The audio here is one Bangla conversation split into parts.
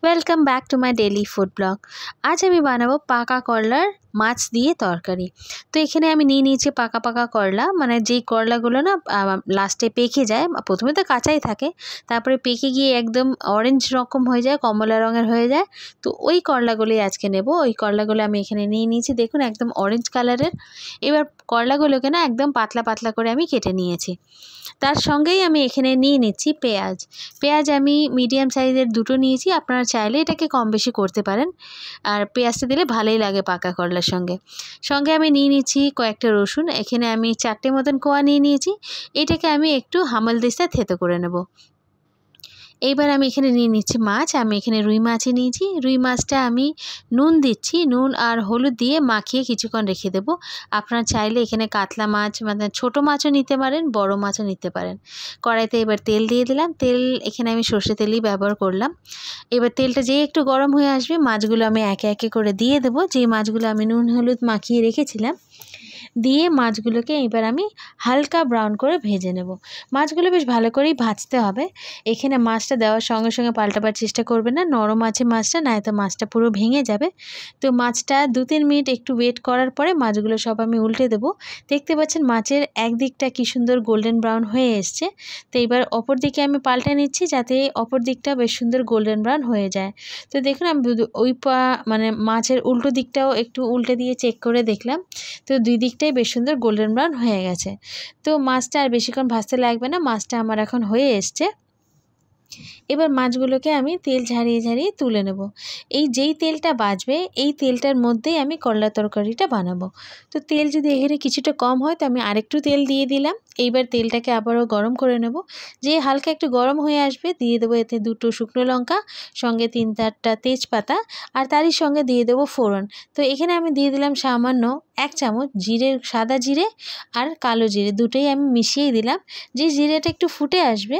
Welcome back to my daily food blog. আজ আমি বানাবো পাকা করলার মাছ দিয়ে তরকারি। তো এখানে আমি নিয়ে নিয়েছি পাকা পাকা করলা, মানে যেই করলাগুলো না লাস্টে পেকে যায়। প্রথমে তো কাঁচাই থাকে, তারপরে পেকে গিয়ে একদম অরেঞ্জ রকম হয়ে যায়, কমলা রঙের হয়ে যায়। তো ওই করলাগুলোই আজকে নেব। ওই করলাগুলো আমি এখানে নিয়ে নিয়েছি, দেখুন একদম অরেঞ্জ কালারের। এবার করলাগুলোকে না একদম পাতলা পাতলা করে আমি কেটে নিয়েছি। তার সঙ্গেই আমি এখানে নিয়ে নিচ্ছি পেঁয়াজ। পেঁয়াজ আমি মিডিয়াম সাইজের দুটো নিয়েছি, আপনারা চাইলে এটাকে কম বেশি করতে পারেন। আর পেঁয়াজটা দিলে ভালোই লাগে পাকা করলার সঙ্গে। সঙ্গে আমি নিয়ে নিচ্ছি কয়েকটা রসুন, এখানে আমি 4টে মতন কোয়া নিয়ে নিয়েছি। এটাকে আমি একটু হামালদিস্তা থেতো করে নেব। এইবার আমি এখানে নিয়ে নিচ্ছি মাছ। আমি এখানে রুই মাছই নিয়েছি। রুই মাছটা আমি নুন দিচ্ছি, নুন আর হলুদ দিয়ে মাখিয়ে কিছুক্ষণ রেখে দেব। আপনারা চাইলে এখানে কাতলা মাছ, মানে ছোটো মাছও নিতে পারেন, বড় মাছও নিতে পারেন। কড়াইতে এবার তেল দিয়ে দিলাম। তেল এখানে আমি সর্ষে তেলই ব্যবহার করলাম। এবার তেলটা যেই একটু গরম হয়ে আসবে, মাছগুলো আমি একে একে করে দিয়ে দেবো। যে মাছগুলো আমি নুন হলুদ মাখিয়ে রেখেছিলাম, দিয়ে মাছগুলোকে এবার আমি হালকা ব্রাউন করে ভেজে নেব। মাছগুলো বেশ ভালো করেই ভাজতে হবে। এখানে মাছটা দেওয়ার সঙ্গে সঙ্গে পাল্টাবার চেষ্টা করবে না, নরম আছে মাছটা, নয়তো মাছটা পুরো ভেঙে যাবে। তো মাছটা 2-3 মিনিট একটু ওয়েট করার পরে মাছগুলো সব আমি উল্টে দেবো। দেখতে পাচ্ছেন মাছের একদিকটা কি সুন্দর গোল্ডেন ব্রাউন হয়ে এসছে। তো এবার অপর দিকে আমি পাল্টে নিচ্ছি, যাতে অপর দিকটা বেশ সুন্দর গোল্ডেন ব্রাউন হয়ে যায়। তো দেখুন আমি ওই মানে মাছের উল্টো দিকটাও একটু উল্টে দিয়ে চেক করে দেখলাম। তো দুই দিকটাই বেশ সুন্দর গোল্ডেন ব্রাউন হয়ে গেছে। তো মাছটা আর বেশিক্ষণ ভাজতে লাগবে না, মাছটা আমার এখন হয়ে এসছে। এবার মাছগুলোকে আমি তেল ঝারিয়ে ঝারিয়ে তুলে নেব। যেই তেলটা বাঁচবে, এই তেলটার মধ্যেই আমি করলা তরকারিটা বানাবো। তো তেল যদি এখানে কিছুটা কম হয়, তো আমি আরেকটু তেল দিয়ে দিলাম। এইবার তেলটাকে আবারও গরম করে নেব। যে হালকা একটু গরম হয়ে আসবে, দিয়ে দেবো এতে 2টো শুকনো লঙ্কা, সঙ্গে 3-4টা তেজপাতা, আর তারই সঙ্গে দিয়ে দেবো ফোড়ন। তো এখানে আমি দিয়ে দিলাম সামান্য 1 চামচ সাদা জিরে আর কালো জিরে, দুটোই আমি মিশিয়ে দিলাম। যে জিরেটা একটু ফুটে আসবে,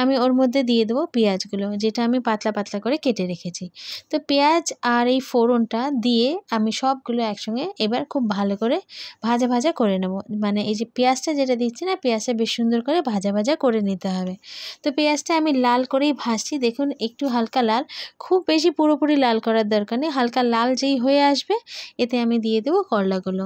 আমি ওর মধ্যে দিয়ে দেবো পেঁয়াজগুলো, যেটা আমি পাতলা পাতলা করে কেটে রেখেছি। তো পেঁয়াজ আর এই ফোড়নটা দিয়ে আমি সবগুলো একসঙ্গে এবার খুব ভালো করে ভাজা ভাজা করে নেব। মানে এই যে পেঁয়াজটা যেটা দিচ্ছি না, পেঁয়াজটা বেশ সুন্দর করে ভাজা ভাজা করে নিতে হবে। তো পেঁয়াজটা আমি লাল করেই ভাজছি, দেখুন একটু হালকা লাল, খুব বেশি পুরোপুরি লাল করার দরকার নেই। হালকা লাল যেই হয়ে আসবে, এতে আমি দিয়ে দেবো করলাগুলো।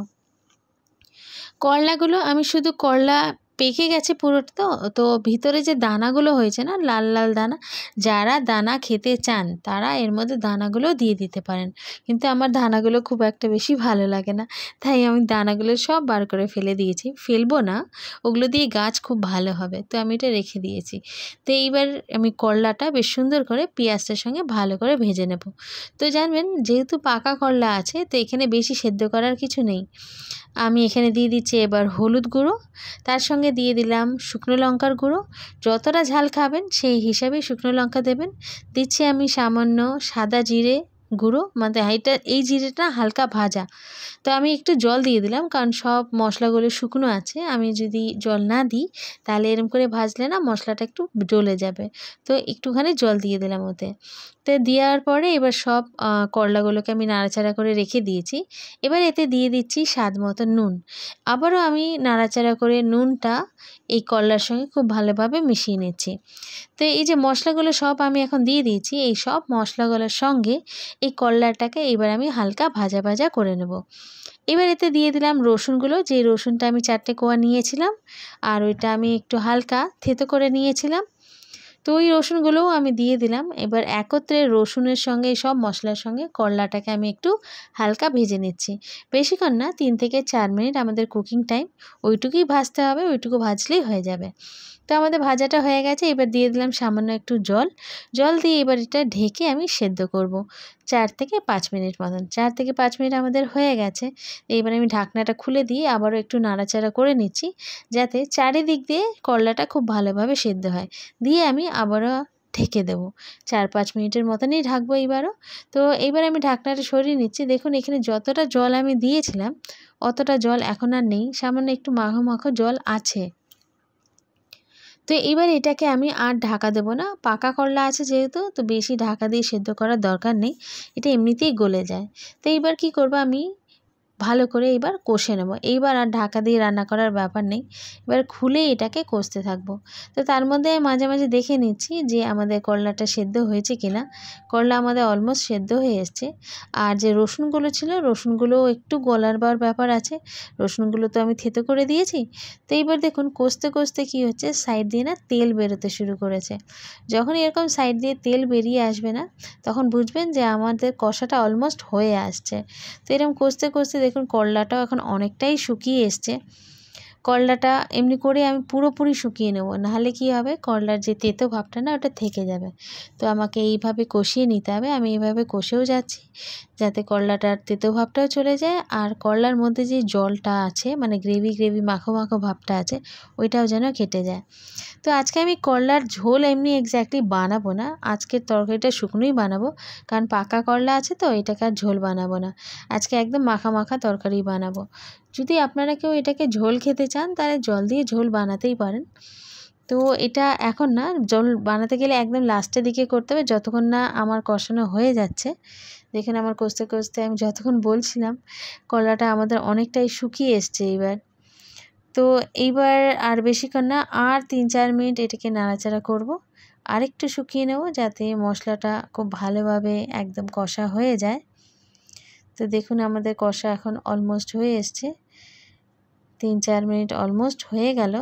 করলাগুলো আমি শুধু করলা পেকে গেছে পুরোটা, তো ভিতরে যে দানাগুলো হয়েছে না, লাল লাল দানা, যারা দানা খেতে চান তারা এর মধ্যে দানাগুলো দিয়ে দিতে পারেন। কিন্তু আমার দানাগুলো খুব একটা বেশি ভালো লাগে না, তাই আমি দানাগুলো সব বার করে ফেলে দিয়েছি। ফেলবো না, ওগুলো দিয়ে গাছ খুব ভালো হবে, তো আমি এটা রেখে দিয়েছি। তো এইবার আমি করলাটা বেশ সুন্দর করে পেঁয়াজটার সঙ্গে ভালো করে ভেজে নেব। তো জানবেন, যেহেতু পাকা করলা আছে, তো এখানে বেশি সেদ্ধ করার কিছু নেই। আমি এখানে দিয়ে দিচ্ছি এবার হলুদ গুঁড়ো, তার সঙ্গে দিয়ে দিলাম শুকনো লঙ্কার গুঁড়ো। যতটা ঝাল খাবেন সেই হিসাবেই শুকনো লঙ্কা দেবেন। দিচ্ছি আমি সামান্য সাদা জিরে গুঁড়ো, মানে এই জিরেটা হালকা ভাজা। তো আমি একটু জল দিয়ে দিলাম, কারণ সব মশলাগুলো শুকনো আছে, আমি যদি জল না দিই তাহলে এরকম করে ভাজলে না মশলাটা একটু জ্বলে যাবে। তো একটুখানি জল দিয়ে দিলাম ওতে। তো দেওয়ার পরে এবার সব করলাগুলোকে আমি নাড়াচাড়া করে রেখে দিয়েছি। এবার এতে দিয়ে দিচ্ছি স্বাদ মতো নুন। আবারও আমি নাড়াচাড়া করে নুনটা এই করলার সঙ্গে খুব ভালোভাবে মিশিয়ে নিচ্ছি। তো এই যে মশলাগুলো সব আমি এখন দিয়ে দিয়েছি, এই সব মশলাগুলোর সঙ্গে এই করলাটাকে এবার আমি হালকা ভাজা ভাজা করে নেব। এবার এতে দিয়ে দিলাম রসুনগুলো, যে রসুনটা আমি 4টে কোয়া নিয়েছিলাম, আর ওইটা আমি একটু হালকা থেতো করে নিয়েছিলাম। তো ওই রসুনগুলোও আমি দিয়ে দিলাম। এবার একত্রে রসুনের সঙ্গে সব মশলার সঙ্গে করলাটাকে আমি একটু হালকা ভেজে নিচ্ছি। বেশিক্ষণ না, 3 থেকে 4 মিনিট আমাদের কুকিং টাইম, ওইটুকুই ভাজতে হবে, ওইটুকু ভাজলেই হয়ে যাবে। তো আমাদের ভাজাটা হয়ে গেছে, এবার দিয়ে দিলাম সামান্য একটু জল দিয়ে এবার এটা ঢেকে আমি সেদ্ধ করব 4 থেকে 5 মিনিট মতন। 4 থেকে 5 মিনিট আমাদের হয়ে গেছে। এবার আমি ঢাকনাটা খুলে দিয়ে আবারও একটু নাড়াচাড়া করে নিচ্ছি, যাতে চারিদিক দিয়ে করলাটা খুব ভালোভাবে সেদ্ধ হয়। দিয়ে আমি আবারও ঢেকে দেবো। 4-5 মিনিটের মতনই ঢাকবো এইবারও। তো এইবার আমি ঢাকনাটা সরিয়ে নিচ্ছি। দেখুন এখানে যতটা জল আমি দিয়েছিলাম, অতটা জল এখন আর নেই, সামান্য একটু মাখো মাখো জল আছে। তো এবার এটাকে আমি আর ঢাকা দেবো না, পাকা করলা আছে যেহেতু, তো বেশি ঢাকা দিয়ে সেদ্ধ করার দরকার নেই, এটা এমনিতেই গলে যায়। তো এইবার কি করব, আমি ভালো করে এবার কষে নেব। এইবার আর ঢাকা দিয়ে রান্না করার ব্যাপার নেই, এবার খুলে এটাকে কষতে থাকবো। তো তার মধ্যে মাঝে মাঝে দেখে নিচ্ছি যে আমাদের করলাটা সেদ্ধ হয়েছে কিনা। করলা আমাদের অলমোস্ট সেদ্ধ হয়ে এসছে। আর যে রসুনগুলো ছিল, রসুনগুলো একটু গলাবার ব্যাপার আছে, রসুনগুলো তো আমি থেতো করে দিয়েছি। তো এইবার দেখুন কষতে কষতে কী হচ্ছে, সাইড দিয়ে না তেল বেরোতে শুরু করেছে। যখন এরকম সাইড দিয়ে তেল বেরিয়ে আসবে না, তখন বুঝবেন যে আমাদের কষাটা অলমোস্ট হয়ে আসছে। তো এরকম কষতে কষতে দেখুন করলাটাও এখন অনেকটাই শুকিয়ে এসছে। করলাটা এমনি করে আমি পুরোপুরি শুকিয়ে নেব, নাহলে কী হবে, করলার যে তেতো ভাবটা না ওটা থেকে যাবে। তো আমাকে এইভাবে কষিয়ে নিতে হবে। আমি এইভাবে কষেও যাচ্ছি যাতে করলাটার তেতো ভাবটাও চলে যায়, আর করলার মধ্যে যে জলটা আছে মানে গ্রেভি গ্রেভি মাখো মাখো ভাবটা আছে ওইটাও যেন কেটে যায়। তো আজকে আমি করলার ঝোল এমনি এক্স্যাক্টলি বানাবো না, আজকের তরকারিটা শুকনোই বানাবো, কারণ পাকা করলা আছে তো এটাকে আর ঝোল বানাবো না। আজকে একদম মাখা মাখা তরকারি বানাবো। যদি আপনারা কেউ এটাকে ঝোল খেতে চান তাহলে জল দিয়ে ঝোল বানাতেই পারেন। তো এটা এখন না, ঝোল বানাতে গেলে একদম লাস্টের দিকে করতে হবে, যতক্ষণ না আমার কষানো হয়ে যাচ্ছে। দেখেন আমার কষতে কষতে আমি যতক্ষণ বলছিলাম কলাটা আমাদের অনেকটাই শুকিয়ে এসছে এইবার। তো এইবার আর বেশিক্ষণ না, আর 3-4 মিনিট এটাকে নাড়াচাড়া করব, আর একটু শুকিয়ে নেব যাতে মশলাটা খুব ভালোভাবে একদম কষা হয়ে যায়। তো দেখুন আমাদের কষা এখন অলমোস্ট হয়ে এসছে, 3-4 মিনিট অলমোস্ট হয়ে গেল,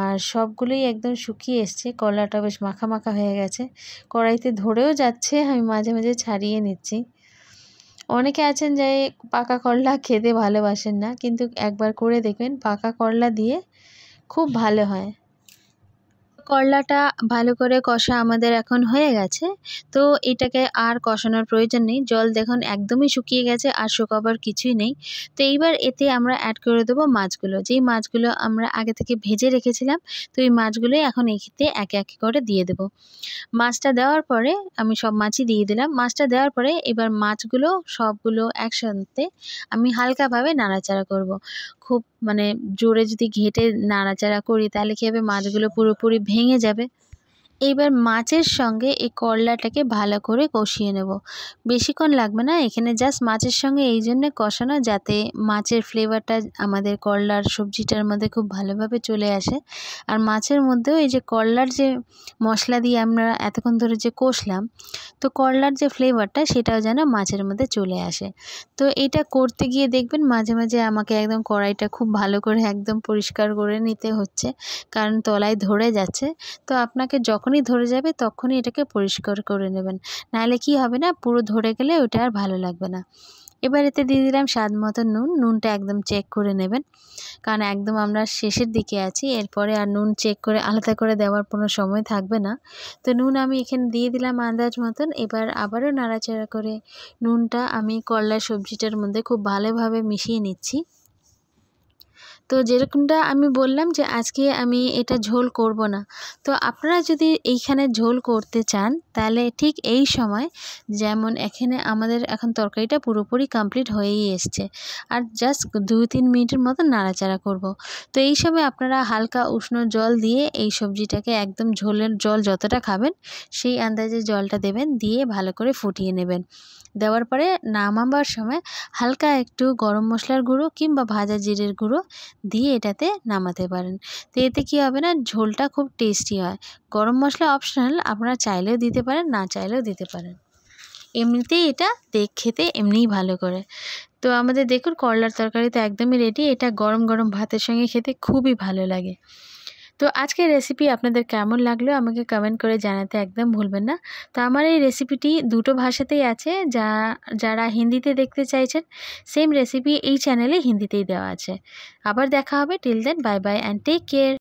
আর সবগুলোই একদম শুকিয়ে এসছে, কলাটা বেশ মাখা মাখা হয়ে গেছে, কড়াইতে ধরেও যাচ্ছে, আমি মাঝে মাঝে ছাড়িয়ে নিচ্ছি। অনেকে আছেন যে পাকা করলা খেতে ভালোবাসেন না, কিন্তু একবার করে দেখবেন পাকা করলা দিয়ে খুব ভালো হয়। করলাটা ভালো করে কষা আমাদের এখন হয়ে গেছে। তো এটাকে আর কষানোর প্রয়োজন নেই, জল দেখুন একদমই শুকিয়ে গেছে, আর শুকাবার কিছুই নেই। তো এইবার এতে আমরা অ্যাড করে দেবো মাছগুলো, যেই মাছগুলো আমরা আগে থেকে ভেজে রেখেছিলাম। তো এই মাছগুলোই এখন এতে একে একে করে দিয়ে দেবো। মাছটা দেওয়ার পরে আমি সব মাছই দিয়ে দিলাম। মাছটা দেওয়ার পরে এবার মাছগুলো সবগুলো একসাথে আমি হালকাভাবে নাড়াচাড়া করব। খুব মানে জোরে যদি ঘেঁটে নাড়াচাড়া করি তাহলে কী হবে, মাছগুলো পুরোপুরি ভেঙে যাবে। এইবার মাছের সঙ্গে এই করলাটাকে ভালো করে কষিয়ে নেব। বেশিক্ষণ লাগবে না, এখানে জাস্ট মাছের সঙ্গে এই জন্যে কষানো যাতে মাছের ফ্লেভারটা আমাদের করলার সবজিটার মধ্যে খুব ভালোভাবে চলে আসে। আর মাছের মধ্যেও এই যে করলার যে মশলা দিয়ে আমরা এতক্ষণ ধরে যে কষলাম, তো করলার যে ফ্লেভারটা সেটাও যেন মাছের মধ্যে চলে আসে। তো এটা করতে গিয়ে দেখবেন মাঝে মাঝে আমাকে একদম কড়াইটা খুব ভালো করে একদম পরিষ্কার করে নিতে হচ্ছে, কারণ তলায় ধরে যাচ্ছে। তো আপনাকে যখনই ধরে যাবে তখনই এটাকে পরিষ্কার করে নেবেন, নাহলে কি হবে না, পুরো ধরে গেলে ওটা আর ভালো লাগবে না। এবার এতে দিয়ে দিলাম স্বাদ মতো নুন। নুনটা একদম চেক করে নেবেন, কারণ একদম আমরা শেষের দিকে আছি, এরপরে আর নুন চেক করে আলাদা করে দেওয়ার কোনো সময় থাকবে না। তো নুন আমি এখানে দিয়ে দিলাম আন্দাজ মতন। এবার আবারও নাড়াচাড়া করে নুনটা আমি করলার সবজিটার মধ্যে খুব ভালোভাবে মিশিয়ে নিচ্ছি। তো যেরকমটা আমি বললাম যে আজকে আমি এটা ঝোল করব না, তো আপনারা যদি এইখানে ঝোল করতে চান তাহলে ঠিক এই সময়, যেমন এখানে আমাদের এখন তরকারিটা পুরোপুরি কমপ্লিট হয়েই এসছে, আর জাস্ট 2-3 মিনিটের মতো নাড়াচাড়া করব। তো এই সময় আপনারা হালকা উষ্ণ জল দিয়ে এই সবজিটাকে একদম ঝোলের জল যতটা খাবেন সেই আন্দাজে জলটা দেবেন, দিয়ে ভালো করে ফুটিয়ে নেবেন। দেওয়ার পরে নামাবার সময় হালকা একটু গরম মশলার গুঁড়ো কিংবা ভাজা জিরের গুঁড়ো দিয়ে এটাতে নামাতে পারেন। তো এতে কী হবে না, ঝোলটা খুব টেস্টি হয়। গরম মশলা অপশনাল, আপনারা চাইলেও দিতে পারেন, না চাইলেও দিতে পারেন। এমনিতেই এটা খেতে এমনিই ভালো করে। তো আমাদের দেখুন করলার তরকারি তো একদমই রেডি। এটা গরম গরম ভাতের সঙ্গে খেতে খুবই ভালো লাগে। তো আজকের রেসিপি আপনাদের কেমন লাগলো আমাকে কমেন্ট করে জানাতে একদম ভুলবেন না। তো আমার এই রেসিপিটি দুটো ভাষাতেই আছে, যারা হিন্দিতে দেখতে চাইছেন সেম রেসিপি এই চ্যানেলে হিন্দিতেই দেওয়া আছে। আবার দেখা হবে, till then bye bye and take care.